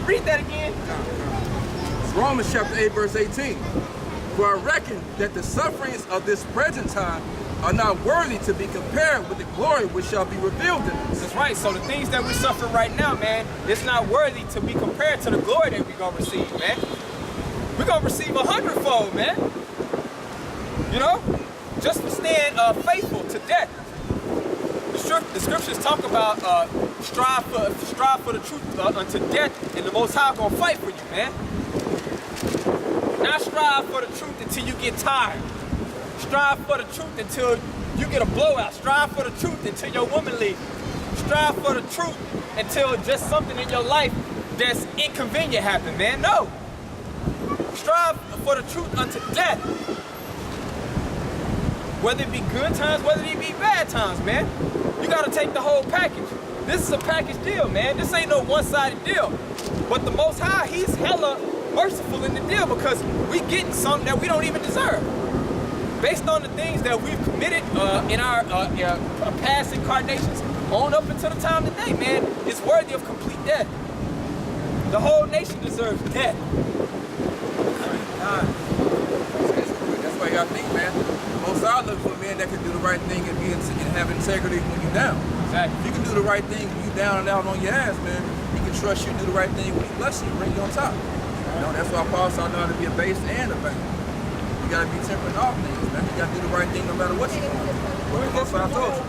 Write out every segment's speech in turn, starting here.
read that again? Romans chapter 8, verse 18. For I reckon that the sufferings of this present time are not worthy to be compared with the glory which shall be revealed in us. That's right. So the things that we're suffering right now, man, it's not worthy to be compared to the glory that we're going to receive, man. We're going to receive 100-fold, man. You know? Just for staying faithful to death. The scriptures talk about strive for the truth unto death, and the Most High gonna fight for you, man. Not strive for the truth until you get tired. Strive for the truth until you get a blowout. Strive for the truth until your woman leaves. Strive for the truth until just something in your life that's inconvenient happen, man. No. Strive for the truth unto death. Whether it be good times, whether it be bad times, man. You gotta take the whole package. This is a package deal, man. This ain't no one-sided deal. But the Most High, he's hella merciful in the deal because we getting something that we don't even deserve. Based on the things that we've committed in our past incarnations on up until the time today, man, it's worthy of complete death. The whole nation deserves death. That's why y'all think, man. Most High looks for men that can do the right thing and have integrity when you're down. Exactly. If you can do the right thing when you're down and out on your ass, man, he can trust you to do the right thing when he bless you and bring you on top. You know, that's why Paul said, I know how to be a base and a bank. You gotta be temperate in all things, man. You gotta do the right thing no matter what you're doing. That's what I told you.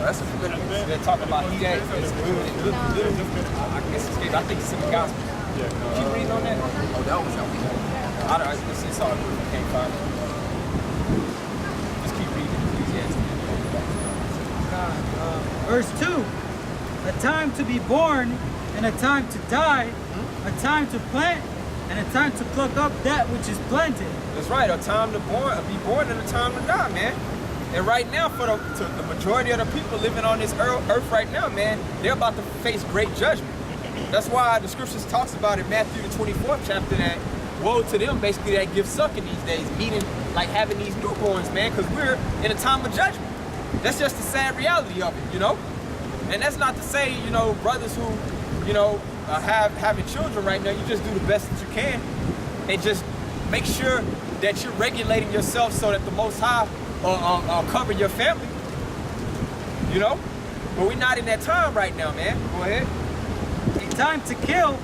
That's a good one. They're talking about he that is good and good. I guess I think it's in the gospel. Keep reading on that. Oh, that was something. I don't know. It's all good. I can't find it. Just keep reading. Verse 2, a time to be born and a time to die, a time to plant and a time to pluck up that which is planted. That's right, a time to be born and a time to die, man. And right now, for the majority of the people living on this earth right now, man, they're about to face great judgment. That's why the scriptures talks about in Matthew the 24th chapter that woe to them basically that give sucking these days, meaning like having these newborns, man, because we're in a time of judgment. That's just the sad reality of it, you know? And that's not to say, you know, brothers who, you know, having children right now, you just do the best that you can and just make sure that you're regulating yourself so that the Most High cover your family, you know? But we're not in that time right now, man. Go ahead. A time to kill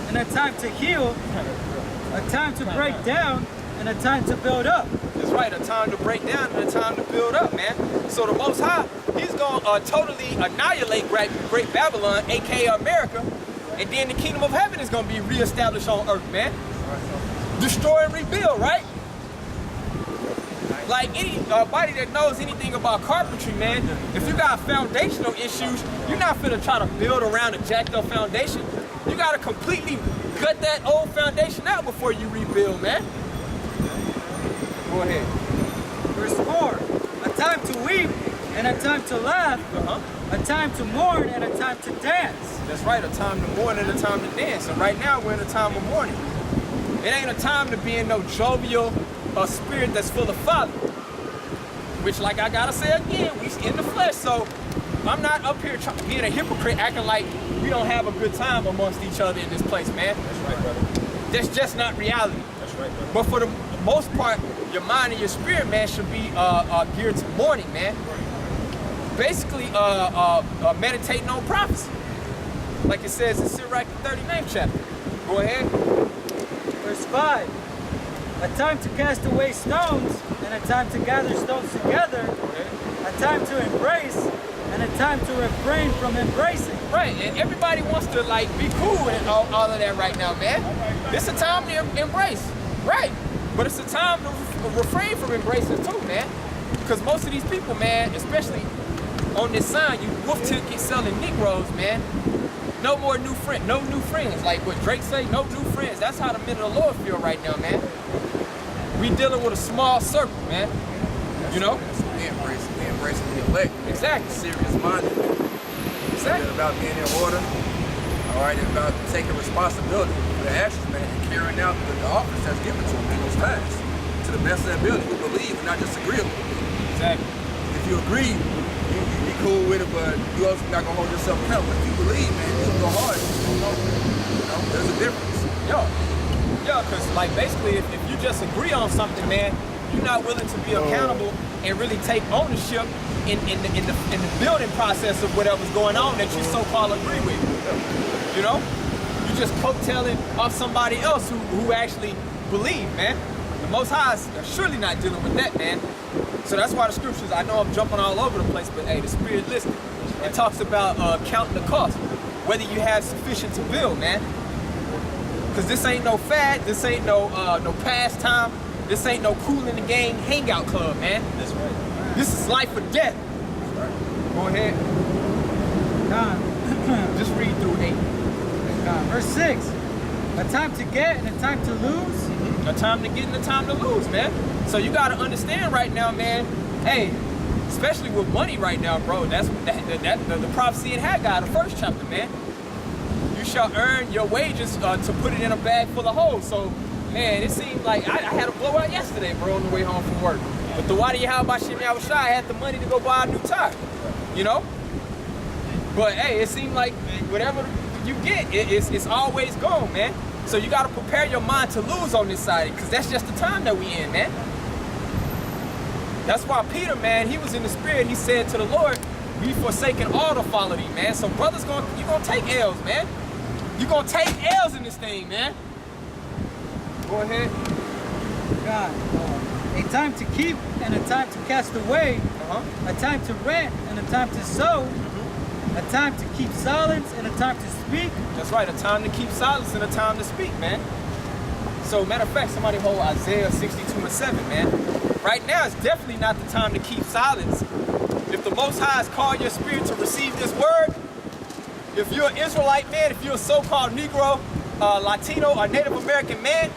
and a time to heal, a time to break down and a time to build up. That's right, a time to break down and a time to build up, man. So the Most High, he's going to totally annihilate Great Babylon, aka America, and then the kingdom of heaven is going to be reestablished on earth, man. Destroy and rebuild, right? Like anybody that knows anything about carpentry, man, if you got foundational issues, you're not finna try to build around a jacked up foundation. You gotta completely gut that old foundation out before you rebuild, man. Go ahead. Verse 4, a time to weep and a time to laugh, a time to mourn and a time to dance. That's right, a time to mourn and a time to dance. And right now we're in a time of mourning. It ain't a time to be in no jovial spirit that's full of folly. Which, like I gotta say again, we in the flesh, so I'm not up here being a hypocrite acting like we don't have a good time amongst each other in this place, man. That's right, brother. That's just not reality. That's right, brother. But for the most part, your mind and your spirit, man, should be geared to mourning, man. Basically, meditating on prophecy. Like it says in Sirach, the 39th chapter. Go ahead. Verse 5, a time to cast away stones and a time to gather stones together, a time to embrace and a time to refrain from embracing. Right, and everybody wants to like be cool and all of that right now, man. It's a time to embrace, right? But it's a time to refrain from embracing too, man. Because most of these people, man, especially on this sign, you wolf ticket selling Negroes, man. No more new friends, no new friends. Like what Drake say, no new friends. That's how the men of the Lord feel right now, man. We dealing with a small circle, man. You know? We embracing the elect. Exactly. Serious minded. Exactly. It's about being in order. All right, it's about taking responsibility for the actions, man, and carrying out the office that's given to them in those times to the best of their ability. We believe and not just agree with it. Exactly. If you agree, you be cool with it, but you also not gonna hold yourself accountable. If you believe, man, you'll go hard. You know, there's a difference. Like basically, if you just agree on something, man, you're not willing to be accountable and really take ownership in the building process of whatever's going on that you so-called agree with. You know? You just coattailing off somebody else who actually believe, man. The Most High is surely not dealing with that, man. So that's why the scriptures, I know I'm jumping all over the place, but hey, the Spirit listed. It talks about counting the cost, whether you have sufficient to build, man. Because this ain't no fad, this ain't no pastime, this ain't no cool in the game hangout club, man. That's right. This is life or death. That's right. Go ahead. God. Just read through 8. God. Verse 6. A time to get and a time to lose. A time to get and a time to lose, man. So you gotta understand right now, man. Hey, especially with money right now, bro. That's the prophecy in Haggai, the first chapter, man. You shall earn your wages to put it in a bag full of holes. So, man, it seemed like I had a blowout yesterday, bro, on the way home from work. But the Wadi Yahweh Shai, I had the money to go buy a new tire, you know? But hey, it seemed like whatever you get, it's always gone, man. So you gotta prepare your mind to lose on this side, because that's just the time that we in, man. That's why Peter, man, he was in the spirit. He said to the Lord, "We forsaken all to follow thee, man." So brothers, you gonna take L's, man. You gonna take L's in this thing, man. Go ahead. God. A time to keep and a time to cast away. A time to rent and a time to sow. A time to keep silence and a time to speak. That's right, a time to keep silence and a time to speak, man. So matter of fact, somebody hold Isaiah 62:7, man. Right now, it's definitely not the time to keep silence. If the Most High has called your spirit to receive this word, if you're an Israelite man, if you're a so-called Negro, Latino, or Native American man,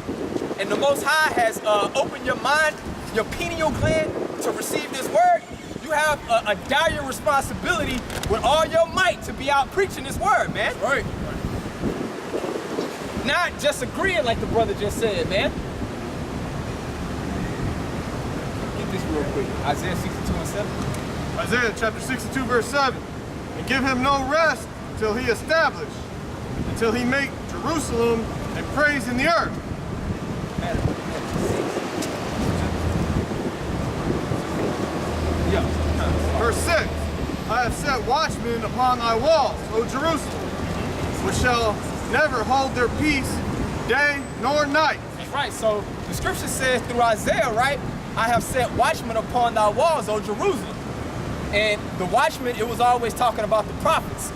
and the Most High has opened your mind, your pineal gland, to receive this word, you have a dire responsibility with all your might to be out preaching this word, man. Right. Not just agreeing like the brother just said, man. Get this real quick. Isaiah 62:7. Isaiah chapter 62, verse 7. And give him no rest till he establish, until he make Jerusalem a praise in the earth. Yeah. Verse 6. I have set watchmen upon thy walls, O Jerusalem, which shall never hold their peace day nor night. That's right. So the scripture says through Isaiah, right? I have set watchmen upon thy walls, O Jerusalem. And the watchmen, it was always talking about the prophets.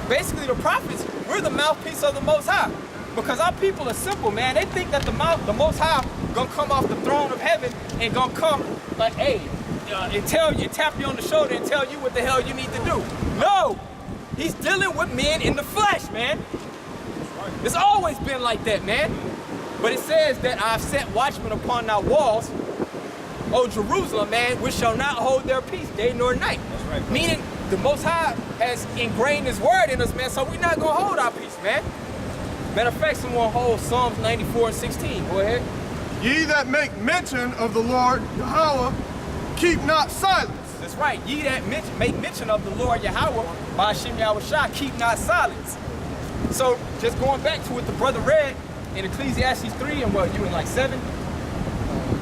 Basically, the prophets, we're the mouthpiece of the Most High. Because our people are simple, man. They think that the Most High gonna come off the throne of heaven and gonna come like, hey, and tap you on the shoulder and tell you what the hell you need to do. No, he's dealing with men in the flesh, man. It's always been like that, man. But it says that I've set watchmen upon thy walls, O Jerusalem, man, which shall not hold their peace day nor night. That's right. Meaning the Most High has ingrained his word in us, man, so we're not gonna hold our peace, man. Matter of fact, someone hold Psalms 94:16. Go ahead. Ye that make mention of the Lord Yahweh, keep not silence. That's right. Ye that make mention of the Lord Yahweh, by Hashem Yahweh Shai, keep not silence. So just going back to what the brother read in Ecclesiastes 3 and what, you in like 7?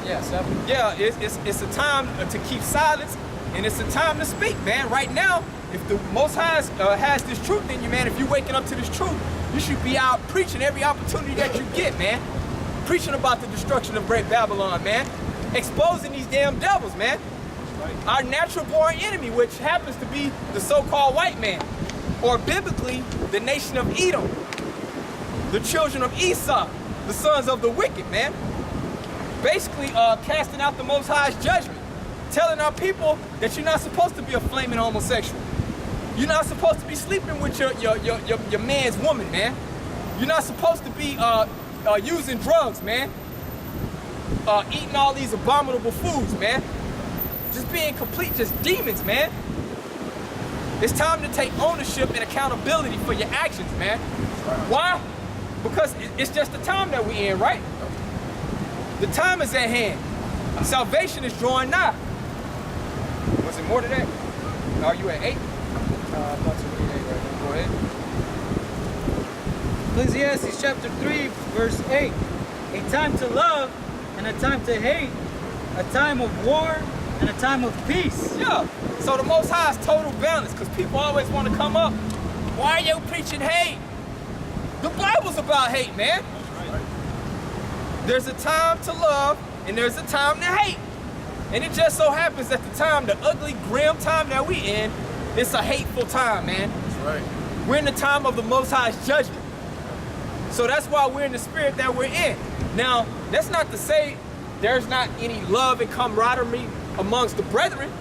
Yeah, 7. Yeah, it's a time to keep silence and it's a time to speak, man. Right now, if the Most High has this truth in you, man, if you're waking up to this truth, you should be out preaching every opportunity that you get, man. Preaching about the destruction of Great Babylon, man. Exposing these damn devils, man. Our natural born enemy, which happens to be the so-called white man, or biblically, the nation of Edom, the children of Esau, the sons of the wicked, man. Basically, casting out the Most High's judgment, telling our people that you're not supposed to be a flaming homosexual. You're not supposed to be sleeping with your man's woman, man. You're not supposed to be using drugs, man. Eating all these abominable foods, man. Just being complete, just demons, man. It's time to take ownership and accountability for your actions, man. Why? Because it's just the time that we're in, right? The time is at hand. Salvation is drawing nigh. Was it more than that? Are you at 8? I'm about to read 8 right now. Go ahead. Ecclesiastes chapter 3, verse 8. a time to love and a time to hate, a time of war and a time of peace. Yeah. So the Most High is total balance, because people always want to come up. Why are you preaching hate? The Bible's about hate, man. There's a time to love and there's a time to hate. And it just so happens that the time, the ugly, grim time that we in, it's a hateful time, man. That's right. We're in the time of the Most High's judgment. So that's why we're in the spirit that we're in. Now, that's not to say there's not any love and camaraderie amongst the brethren.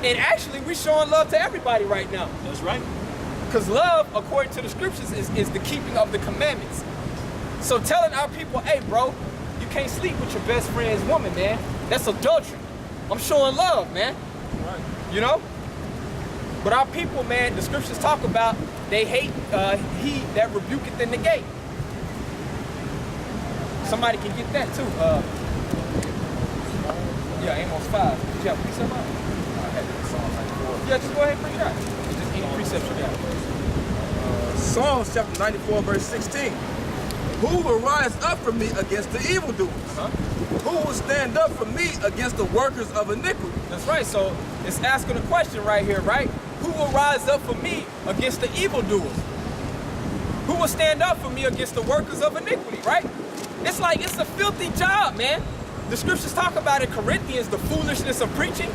And actually, we're showing love to everybody right now. That's right. Because love, according to the scriptures, is the keeping of the commandments. So telling our people, hey, bro, you can't sleep with your best friend's woman, man. That's adultery. I'm showing love, man. Right. You know? But our people, man, the scriptures talk about they hate he that rebuketh in the gate. Somebody can get that too. Yeah, Amos 5. Did you have a precept out? Yeah, just go ahead and bring it out. Just any precept you got. Psalms chapter 94, verse 16. Who will rise up for me against the evildoers? Who will stand up for me against the workers of iniquity? That's right. So it's asking a question right here, right? Who will rise up for me against the evildoers? Who will stand up for me against the workers of iniquity, right? It's like, it's a filthy job, man. The scriptures talk about in Corinthians the foolishness of preaching.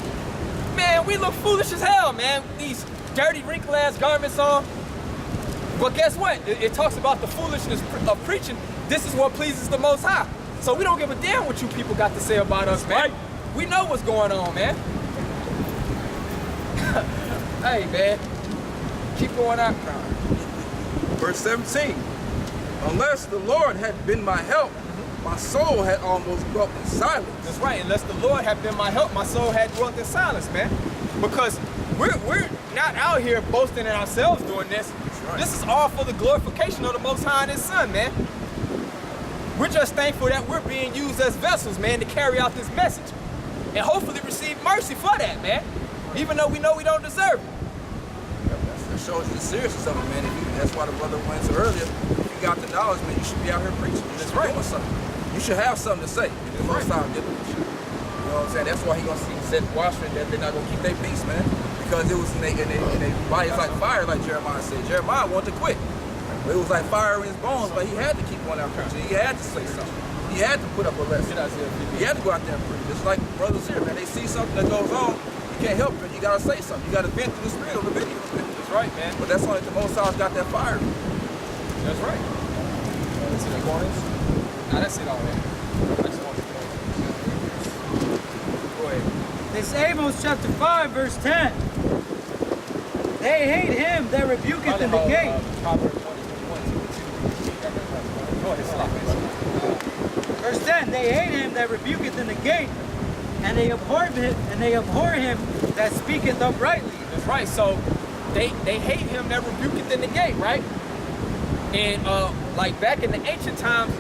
Man, we look foolish as hell, man. These dirty, wrinkled-ass garments on. But guess what? It talks about the foolishness of preaching. This is what pleases the Most High. So we don't give a damn what you people got to say about us, man. We know what's going on, man. Hey, man. Keep going out. Verse 17. Unless the Lord had been my help, my soul had almost dwelt in silence. That's right. Unless the Lord had been my help, my soul had dwelt in silence, man. Because we're not out here boasting in ourselves doing this. Right. This is all for the glorification of the Most High and His Son, man. We're just thankful that we're being used as vessels, man, to carry out this message. And hopefully receive mercy for that, man. Even though we know we don't deserve it. That shows you the seriousness of it, man. That's why the brother went to earlier. If you got the knowledge, man, you should be out here preaching. That's right. Doing something. You should have something to say. The Most High did it with you. You know what I'm saying? That's why he gonna set Washington that they're not gonna keep their peace, man. Because it was in their bodies like fire, like Jeremiah said. Jeremiah wanted to quit. But it was like fire in his bones, but he had to keep going out preaching. He had to say something. He had to put up a lesson. He had to go out there and preach. Just like brothers here, man. They see something that goes on, you can't help it. You gotta say something. You gotta vent through the spirit of the video. That's right, man. But that's only the Most High's got that fire. That's right. Let's see the corners. Nah, that's it all there. I just want to go ahead. This Amos chapter 5, verse 10. They hate him that rebuketh in the gate. Proverbs 20:21. Go ahead, stop it. Verse 10. They hate him that rebuketh in the gate, and they abhor him that speaketh uprightly. That's right. So they hate him that rebuketh in the gate, right? And like back in the ancient times,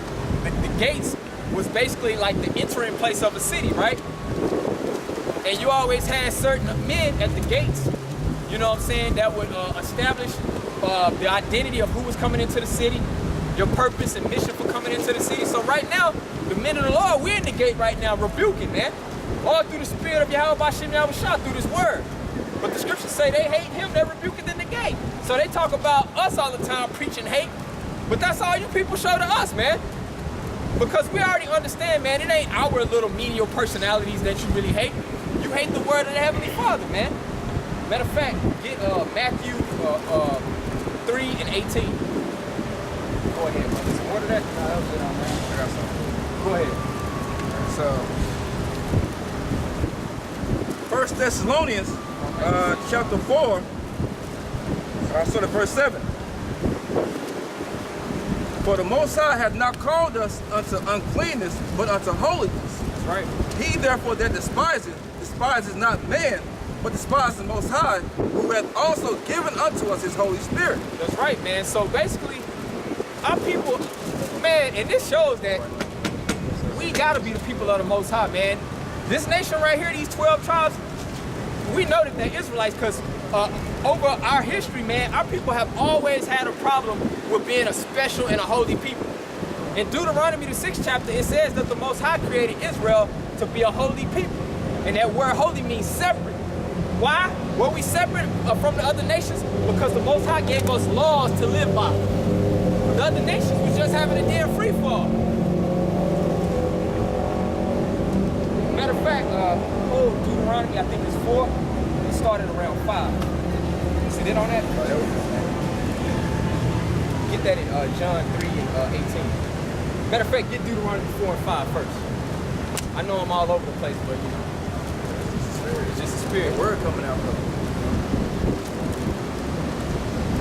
the gates was basically like the entering place of a city, right? And you always had certain men at the gates, you know what I'm saying, that would establish the identity of who was coming into the city, your purpose and mission for coming into the city. So right now, the men of the Lord, we're in the gate right now rebuking, man. All through the spirit of Yahweh Bashem Yahweh Shah, through this word. But the scriptures say they hate him that rebuketh in the gate. So they talk about us all the time preaching hate. But that's all you people show to us, man. Because we already understand, man, it ain't our little menial personalities that you really hate. You hate the word of the Heavenly Father, man. Matter of fact, get Matthew 3 and 18. Go ahead, brother. Order that. No, that was it on there. I got something. Go ahead. So, 1 Thessalonians chapter 4, sort of verse 7. For the Most High hath not called us unto uncleanness, but unto holiness. That's right. He therefore that despises not man, but despises the Most High, who hath also given unto us his Holy Spirit. That's right, man. So basically, our people, man, and this shows that we gotta be the people of the Most High, man. This nation right here, these 12 tribes, we know that they're Israelites because over our history, man, our people have always had a problem with being a special and a holy people. In Deuteronomy, the 6th chapter, it says that the Most High created Israel to be a holy people. And that word holy means separate. Why? Were we separate from the other nations? Because the Most High gave us laws to live by. The other nations was just having a damn free fall. Matter of fact, Deuteronomy, I think it's 4. It started around 5. See that on that? Get that in John 3 and 18. Matter of fact, get Deuteronomy 4 and 5 first. I know I'm all over the place, but you know, it's just a spirit. Word coming out, brother.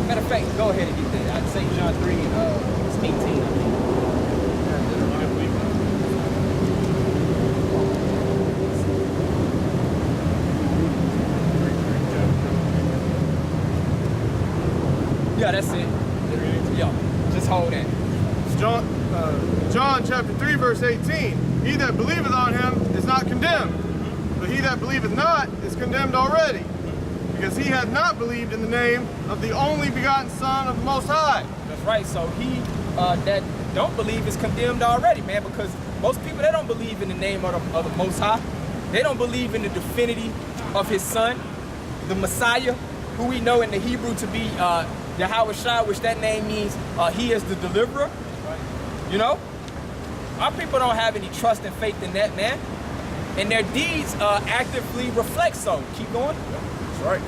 Matter of fact, go ahead and get that. I'd say John 3 and 18, I think. Yeah, that's it. Yeah, just hold that. John chapter 3, verse 18. He that believeth on him is not condemned, but he that believeth not is condemned already, because he hath not believed in the name of the only begotten Son of the Most High. That's right. So he that don't believe is condemned already, man, because most people, they don't believe in the name of the Most High. They don't believe in the divinity of his Son, the Messiah, who we know in the Hebrew to be Yahweh, which that name means he is the deliverer. You know? Our people don't have any trust and faith in that, man. And their deeds actively reflect so. Keep going. That's right.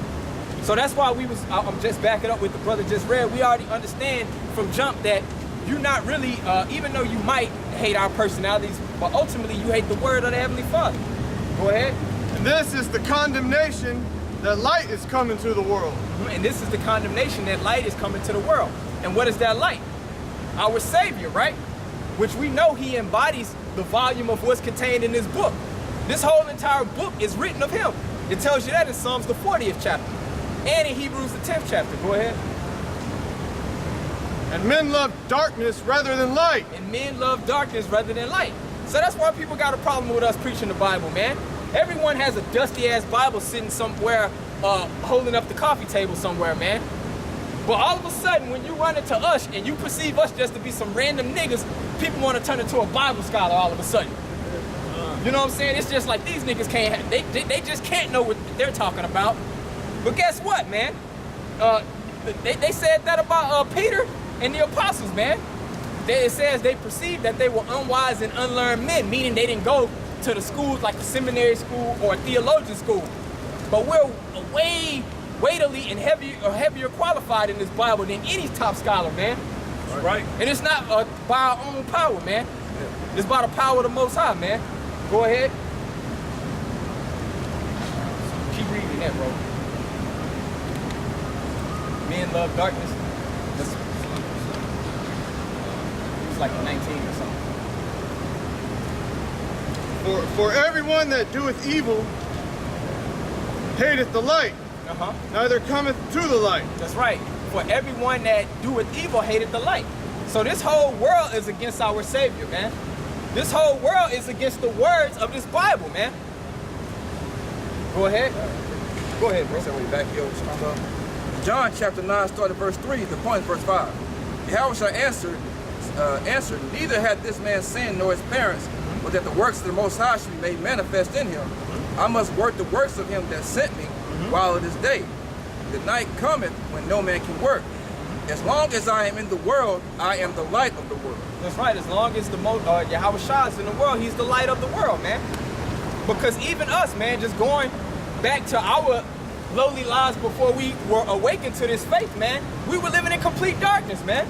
So that's why I'm just backing up with the brother just read. We already understand from jump that you're not really, even though you might hate our personalities, but ultimately you hate the word of the Heavenly Father. Go ahead. And this is the condemnation that light is coming to the world. And this is the condemnation that light is coming to the world. And what is that light? Our Savior, right? Which we know he embodies the volume of what's contained in this book. This whole entire book is written of him. It tells you that in Psalms the 40th chapter and in Hebrews the 10th chapter. Go ahead. And men love darkness rather than light. And men love darkness rather than light. So that's why people got a problem with us preaching the Bible, man. Everyone has a dusty-ass Bible sitting somewhere, holding up the coffee table somewhere, man. But all of a sudden, when you run into us and you perceive us just to be some random niggas, people want to turn into a Bible scholar all of a sudden. You know what I'm saying? It's just like these niggas can't, they just can't know what they're talking about. But guess what, man? They said that about Peter and the apostles, man. It says they perceived that they were unwise and unlearned men, meaning they didn't go to the schools like the seminary school or theologian school. But we're way weightily and heavier qualified in this Bible than any top scholar, man. Right. And it's not by our own power, man. It's by the power of the Most High, man. Go ahead. Keep reading that, bro. Men love darkness. It's like 19 or something. For everyone that doeth evil hateth the light, neither cometh to the light. That's right. For everyone that doeth evil hateth the light. So this whole world is against our Savior, man. This whole world is against the words of this Bible, man. Go ahead. Go ahead, bro. So we back here. John chapter 9, starting verse 3. The point is verse 5. Yahweh answered, neither had this man sinned nor his parents, but that the works of the Most High should be made manifest in him. I must work the works of him that sent me while it is day. The night cometh when no man can work. As long as I am in the world, I am the light of the world. That's right. As long as the Yahweh Shah is in the world, he's the light of the world, man. Because even us, man, just going back to our lowly lives before we were awakened to this faith, man, we were living in complete darkness, man.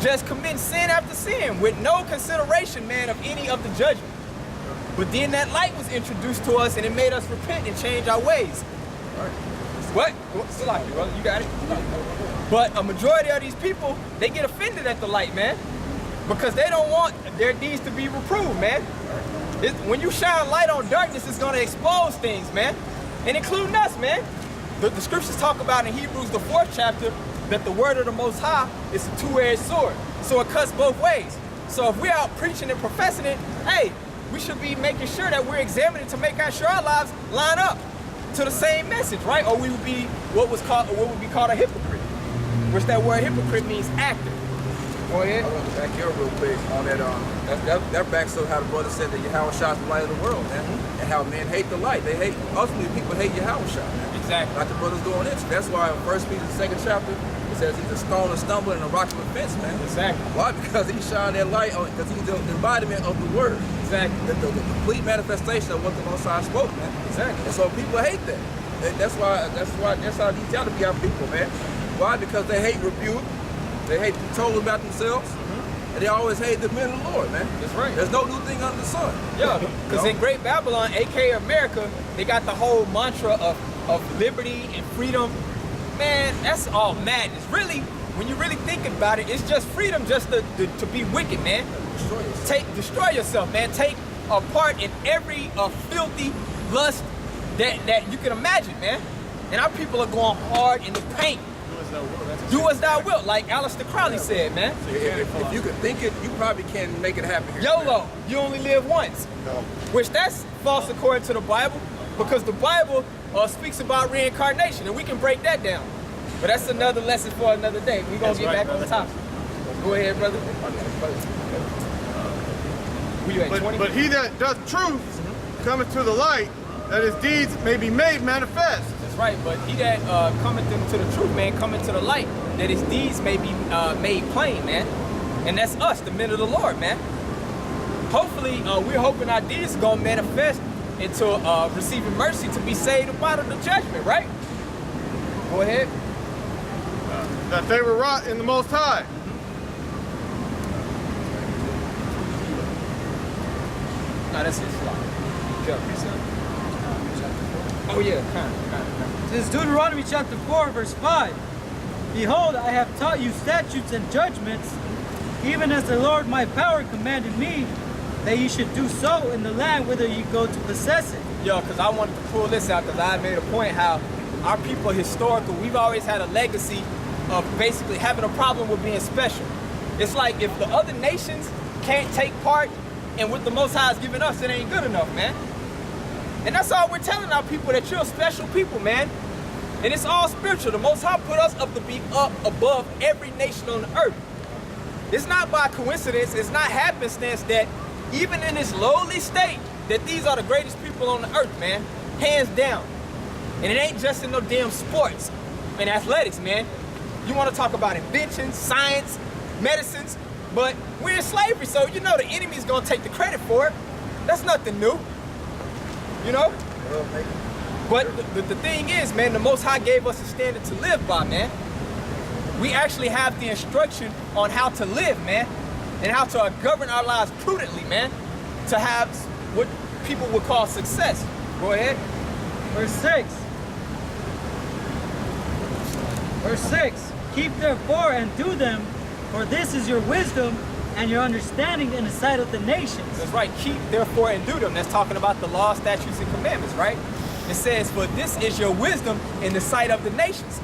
Just committing sin after sin with no consideration, man, of any of the judgment. But then that light was introduced to us and it made us repent and change our ways. What? Still like you, brother. You got it. But a majority of these people, they get offended at the light, man, because they don't want their deeds to be reproved, man. When you shine light on darkness, it's going to expose things, man, and including us, man. The scriptures talk about in Hebrews, the 4th chapter, that the word of the Most High is a two-edged sword, so it cuts both ways. So if we're out preaching and professing it, hey, we should be making sure that we're examining to make sure our lives line up to the same message, right? Or we would be what would be called a hypocrite, which that word hypocrite means actor. Go ahead. I want to back you up real quick on that. That backs up how the brother said that Yahweh Shah is the light of the world, man. And how men hate the light. Ultimately, people hate Yahweh Shah, man. Exactly. Like the brother's going into. That's why in 1 Peter, the 2nd chapter, it says he's a stone of stumbling and a rock of offense, man. Exactly. Why? Because he's shining that light on, because he's the embodiment of the word. Exactly. The complete manifestation of what the Most High spoke, man. Exactly. And so people hate that. That's how these got to be our people, man. Why? Because they hate rebuke. They hate to be told about themselves. And they always hate the men of the Lord, man. That's right. There's no new thing under the sun. Yeah, because in Great Babylon, aka America, they got the whole mantra of liberty and freedom. Man, that's all madness. Really, when you really think about it, it's just freedom just to be wicked, man. Destroy yourself, man. Take a part in every filthy lust that you can imagine, man. And our people are going hard in the paint. Do as thou wilt, like Aleister Crowley said, man. If you could think it, you probably can make it happen here. YOLO, you only live once. No. Which that's false according to the Bible, because the Bible speaks about reincarnation, and we can break that down. But that's another lesson for another day. We're going to get back on the topic. Go ahead, brother. Where you at, 20? But he that doth truth cometh to the light, that his deeds may be made manifest. That's right, but he that cometh into the truth, man, cometh to the light, that his deeds may be made plain, man. And that's us, the men of the Lord, man. Hopefully, we're hoping our deeds are going to manifest into receiving mercy to be saved up out of the judgment, right? Go ahead. That they were wrought in the Most High. No, that's his law. Oh yeah, kind of. This is Deuteronomy chapter 4, verse 5. Behold, I have taught you statutes and judgments, even as the Lord my power commanded me, that ye should do so in the land whither ye go to possess it. Yo, because I wanted to pull this out because I made a point how our people historical, we've always had a legacy of basically having a problem with being special. It's like if the other nations can't take part in what the Most High has given us, it ain't good enough, man. And that's all we're telling our people, that you're a special people, man. And it's all spiritual. The Most High put us up to be up above every nation on the earth. It's not by coincidence, it's not happenstance that even in this lowly state, that these are the greatest people on the earth, man. Hands down. And it ain't just in no damn sports and athletics, man. You want to talk about inventions, science, medicines, but we're in slavery, so you know the enemy's gonna take the credit for it. That's nothing new, you know? But the thing is, man, the Most High gave us a standard to live by, man. We actually have the instruction on how to live, man, and how to govern our lives prudently, man, to have what people would call success. Go ahead. Verse 6. Verse 6. Keep therefore and do them, for this is your wisdom and your understanding in the sight of the nations. That's right. Keep therefore and do them. That's talking about the law, statutes, and commandments, right? It says, for this is your wisdom in the sight of the nations.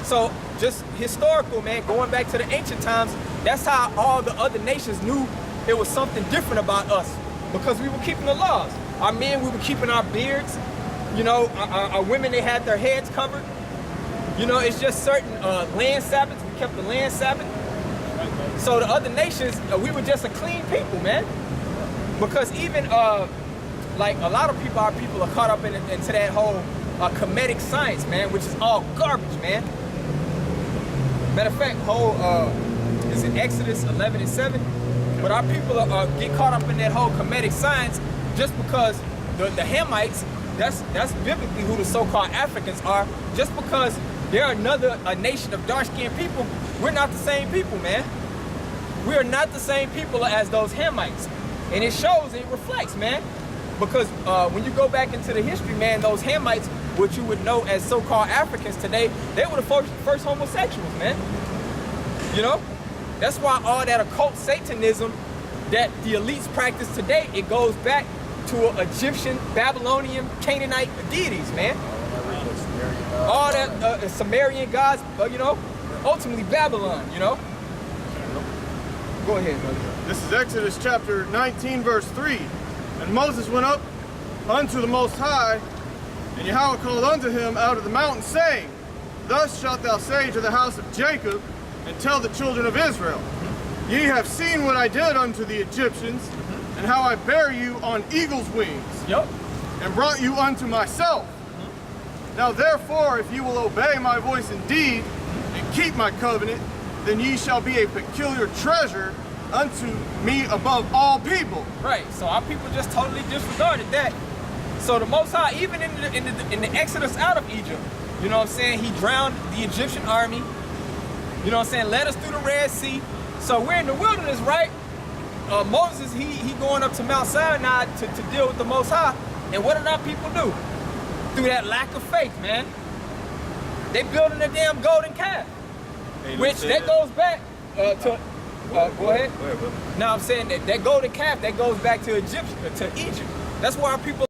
So just historical, man, going back to the ancient times, that's how all the other nations knew it was something different about us, because we were keeping the laws. Our men, we were keeping our beards. You know, our women, they had their heads covered. You know, it's just certain land Sabbaths. We kept the land Sabbath. So the other nations, we were just a clean people, man. Because even, like a lot of people, our people are caught up into that whole Kemetic science, man, which is all garbage, man. Matter of fact, is it Exodus 11 and 7? But our people get caught up in that whole Kemetic science just because the Hamites, that's biblically who the so-called Africans are. Just because they're a nation of dark-skinned people, we're not the same people, man. We are not the same people as those Hamites. And it shows, it reflects, man. Because when you go back into the history, man, those Hamites, what you would know as so-called Africans today, they were the first homosexuals, man. You know? That's why all that occult Satanism that the elites practice today, it goes back to Egyptian, Babylonian, Canaanite deities, man. All that Sumerian gods, you know, ultimately Babylon, you know? Go ahead, brother. This is Exodus chapter 19, verse 3. And Moses went up unto the Most High, and Yahweh called unto him out of the mountain, saying, Thus shalt thou say to the house of Jacob, and tell the children of Israel, Ye have seen what I did unto the Egyptians, and how I bare you on eagle's wings, Yep. and brought you unto myself. Now therefore, if you will obey my voice indeed, and keep my covenant, then ye shall be a peculiar treasure unto me above all people. Right. So our people just totally disregarded that. So the Most High, even in the Exodus out of Egypt, you know what I'm saying, he drowned the Egyptian army. You know what I'm saying, led us through the Red Sea. So we're in the wilderness, right? Moses, he going up to Mount Sinai to deal with the Most High. And what did our people do? Through that lack of faith, man, they building a damn golden calf. Which that goes back to, go ahead. Go ahead, bro. Now I'm saying that golden calf, that goes back to Egypt. That's why our people